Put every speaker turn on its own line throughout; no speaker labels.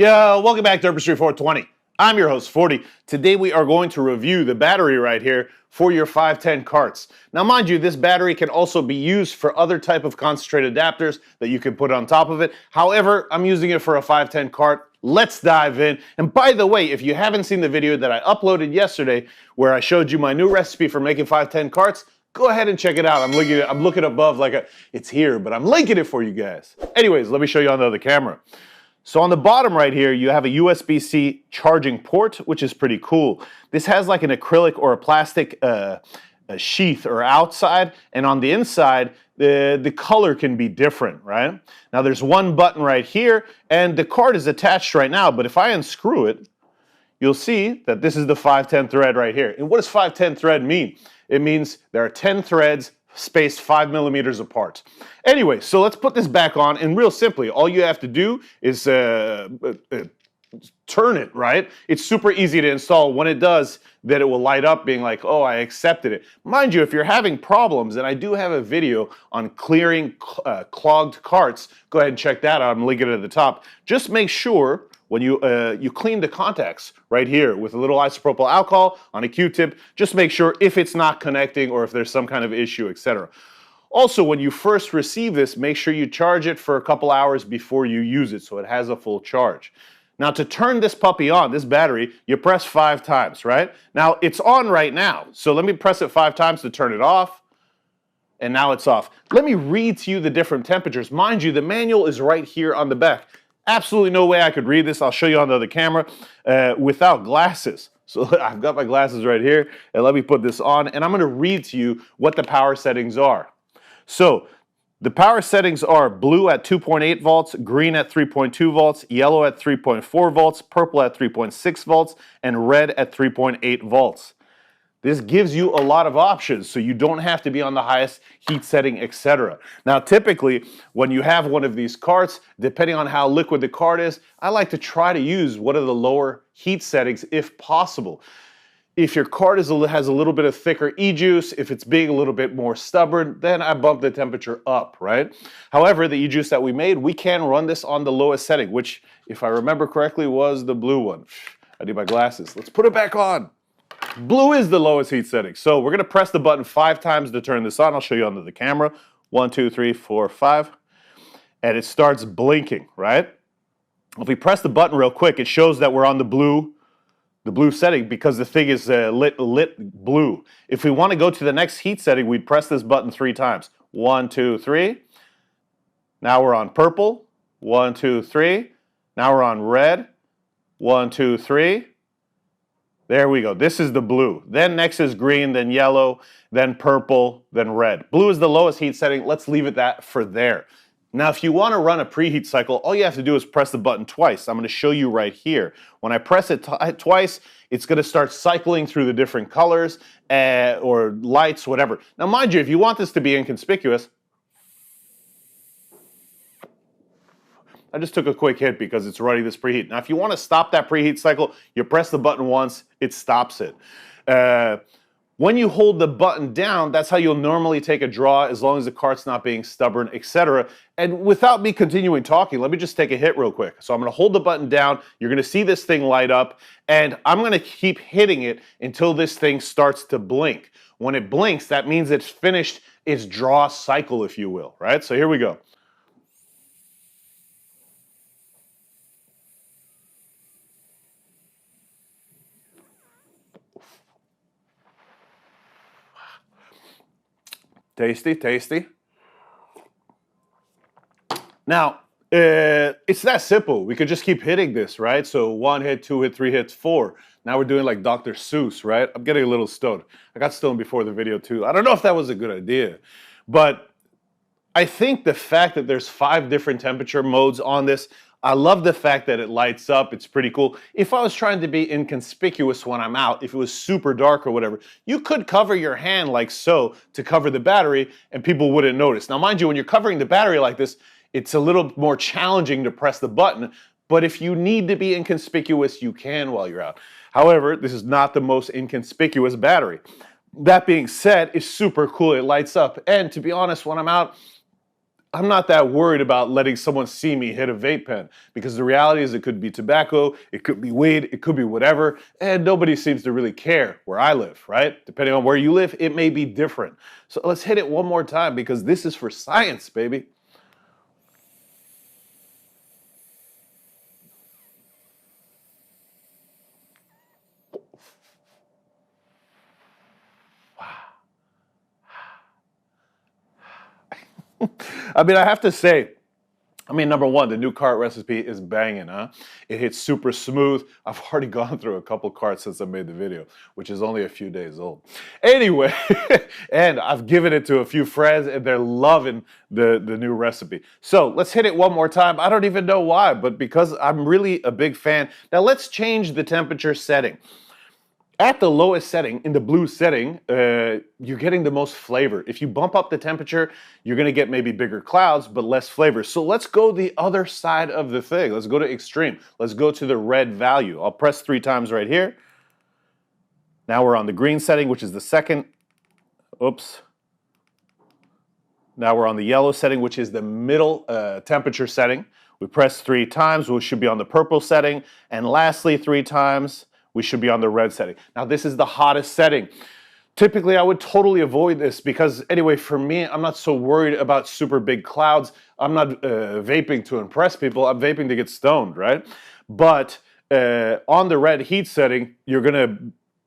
Yo, welcome back to Herbistry420. I'm your host, 40. Today we are going to review the battery right here for your 510 carts. Now mind you, this battery can also be used for other type of concentrate adapters that you can put on top of it. However, I'm using it for a 510 cart. Let's dive in. And by the way, if you haven't seen the video that I uploaded yesterday where I showed you my new recipe for making 510 carts, go ahead and check it out. I'm looking above like it's here, but I'm linking it for you guys. Anyways, let me show you on the other camera. So on the bottom right here, you have a USB-C charging port, which is pretty cool. This has like an acrylic or a plastic a sheath or outside, and on the inside, the color can be different, right? Now there's one button right here, and the card is attached right now, but if I unscrew it, you'll see that this is the 510 thread right here. And what does 510 thread mean? It means there are 10 threads spaced 5 millimeters apart. Anyway, so let's put this back on, and real simply, all you have to do is turn it, right? It's super easy to install. When it does, then it will light up being like, oh, I accepted it. Mind you, if you're having problems, and I do have a video on clearing clogged carts, go ahead and check that out. I'm linking it at the top. Just make sure when you clean the contacts right here with a little isopropyl alcohol on a Q-tip, just make sure if it's not connecting or if there's some kind of issue, etc. Also, when you first receive this, make sure you charge it for a couple hours before you use it so it has a full charge. Now to turn this puppy on, this battery, you press 5 times, right? Now it's on right now, so let me press it 5 times to turn it off. And now it's off. Let me read to you the different temperatures. Mind you, the manual is right here on the back. Absolutely no way I could read this. I'll show you on the other camera without glasses. So I've got my glasses right here, and let me put this on, and I'm going to read to you what the power settings are. So the power settings are blue at 2.8 volts, green at 3.2 volts, yellow at 3.4 volts, purple at 3.6 volts, and red at 3.8 volts. This gives you a lot of options, so you don't have to be on the highest heat setting, etc. Now, typically, when you have one of these carts, depending on how liquid the cart is, I like to try to use one of the lower heat settings if possible. If your cart has a little bit of thicker e-juice, if it's being a little bit more stubborn, then I bump the temperature up, right? However, the e-juice that we made, we can run this on the lowest setting, which, if I remember correctly, was the blue one. I need my glasses. Let's put it back on. Blue is the lowest heat setting. So we're going to press the button 5 times to turn this on. I'll show you under the camera. 1, 2, 3, 4, 5. And it starts blinking, right? If we press the button real quick, it shows that we're on the blue setting because the thing is lit blue. If we want to go to the next heat setting, we'd press this button 3 times. 1, 2, 3. Now we're on purple. 1, 2, 3. Now we're on red. 1, 2, 3. There we go. This is the blue. Then next is green, then yellow, then purple, then red. Blue is the lowest heat setting. Let's leave it that for there. Now, if you want to run a preheat cycle, all you have to do is press the button twice. I'm going to show you right here. When I press it twice, it's going to start cycling through the different colors or lights, whatever. Now, mind you, if you want this to be inconspicuous, I just took a quick hit because it's running this preheat. Now, if you want to stop that preheat cycle, you press the button once, it stops it. When you hold the button down, that's how you'll normally take a draw as long as the cart's not being stubborn, etc. And without me continuing talking, let me just take a hit real quick. So I'm going to hold the button down. You're going to see this thing light up, and I'm going to keep hitting it until this thing starts to blink. When it blinks, that means it's finished its draw cycle, if you will, right? So here we go. Tasty, tasty. Now, it's that simple. We could just keep hitting this, right? So 1 hit, 2 hit, 3 hits, 4. Now we're doing like Dr. Seuss, right? I'm getting a little stoned. I got stoned before the video too. I don't know if that was a good idea, but I think the fact that there's 5 different temperature modes on this, I love the fact that it lights up. It's pretty cool. If I was trying to be inconspicuous when I'm out, if it was super dark or whatever, you could cover your hand like so to cover the battery and people wouldn't notice. Now, mind you, when you're covering the battery like this, it's a little more challenging to press the button, but if you need to be inconspicuous, you can while you're out. However, this is not the most inconspicuous battery. That being said, it's super cool. It lights up. And to be honest, when I'm out, I'm not that worried about letting someone see me hit a vape pen, because the reality is it could be tobacco, it could be weed, it could be whatever, and nobody seems to really care where I live, right? Depending on where you live, it may be different. So let's hit it one more time, because this is for science, baby. I mean, I have to say, number one, the new cart recipe is banging, huh? It hits super smooth. I've already gone through a couple carts since I made the video, which is only a few days old. Anyway, and I've given it to a few friends, and they're loving the new recipe. So let's hit it one more time. I don't even know why, but because I'm really a big fan. Now let's change the temperature setting. At the lowest setting, in the blue setting, you're getting the most flavor. If you bump up the temperature, you're gonna get maybe bigger clouds, but less flavor. So let's go the other side of the thing. Let's go to extreme. Let's go to the red value. I'll press 3 times right here. Now we're on the green setting, which is the second. Oops. Now we're on the yellow setting, which is the middle temperature setting. We press 3 times, we should be on the purple setting. And lastly, 3 times, we should be on the red setting. Now this is the hottest setting. Typically I would totally avoid this because anyway, for me, I'm not so worried about super big clouds. I'm not vaping to impress people, I'm vaping to get stoned, right? But on the red heat setting, you're gonna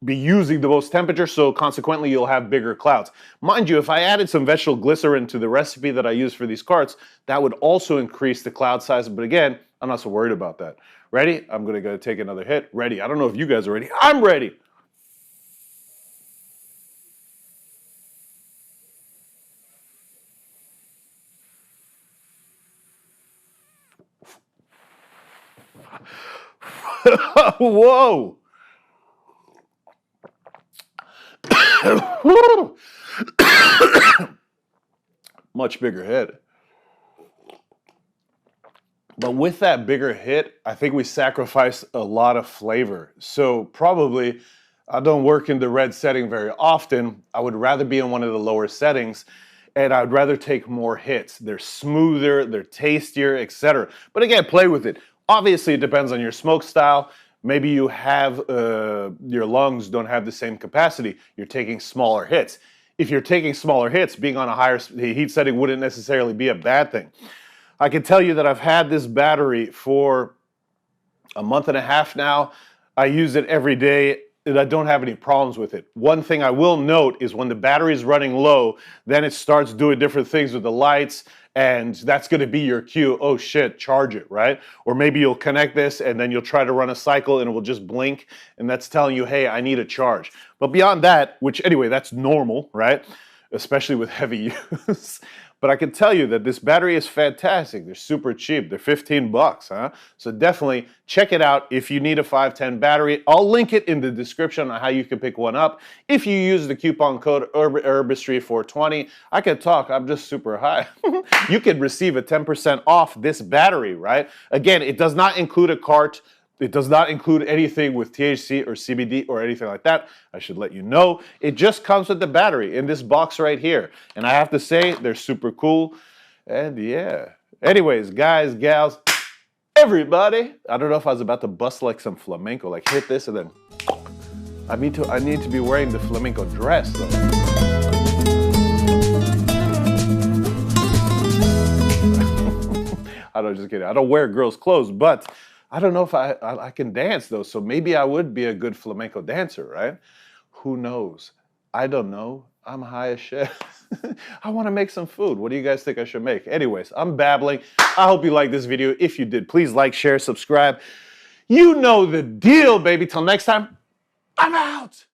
be using the most temperature, so consequently you'll have bigger clouds. Mind you, if I added some vegetable glycerin to the recipe that I use for these carts, that would also increase the cloud size, but again, I'm not so worried about that. Ready? I'm gonna go take another hit. Ready? I don't know if you guys are ready. I'm ready! Whoa! Much bigger hit. But with that bigger hit, I think we sacrificed a lot of flavor. So probably, I don't work in the red setting very often. I would rather be in one of the lower settings, and I'd rather take more hits. They're smoother, they're tastier, etc. But again, play with it. Obviously, it depends on your smoke style. Maybe you have, your lungs don't have the same capacity. You're taking smaller hits. If you're taking smaller hits, being on a higher heat setting wouldn't necessarily be a bad thing. I can tell you that I've had this battery for a month and a half now. I use it every day and I don't have any problems with it. One thing I will note is when the battery is running low, then it starts doing different things with the lights, and that's gonna be your cue, oh shit, charge it, right? Or maybe you'll connect this and then you'll try to run a cycle and it will just blink, and that's telling you, hey, I need a charge. But beyond that, which anyway, that's normal, right? Especially with heavy use. But I can tell you that this battery is fantastic. They're super cheap. They're 15 bucks, huh? So definitely check it out if you need a 510 battery. I'll link it in the description on how you can pick one up. If you use the coupon code Herbistry420, I can talk, I'm just super high. You can receive a 10% off this battery, right? Again, it does not include a cart. It does not include anything with THC or CBD or anything like that. I should let you know. It just comes with the battery in this box right here. And I have to say, they're super cool. And yeah. Anyways, guys, gals, everybody. I don't know if I was about to bust like some flamenco, like hit this and then. I need to be wearing the flamenco dress though. Just kidding. I don't wear girls' clothes, but I don't know if I can dance though, so maybe I would be a good flamenco dancer, right? Who knows? I don't know. I'm high as shit. I want to make some food. What do you guys think I should make? Anyways, I'm babbling. I hope you liked this video. If you did, please like, share, subscribe. You know the deal, baby. Till next time, I'm out.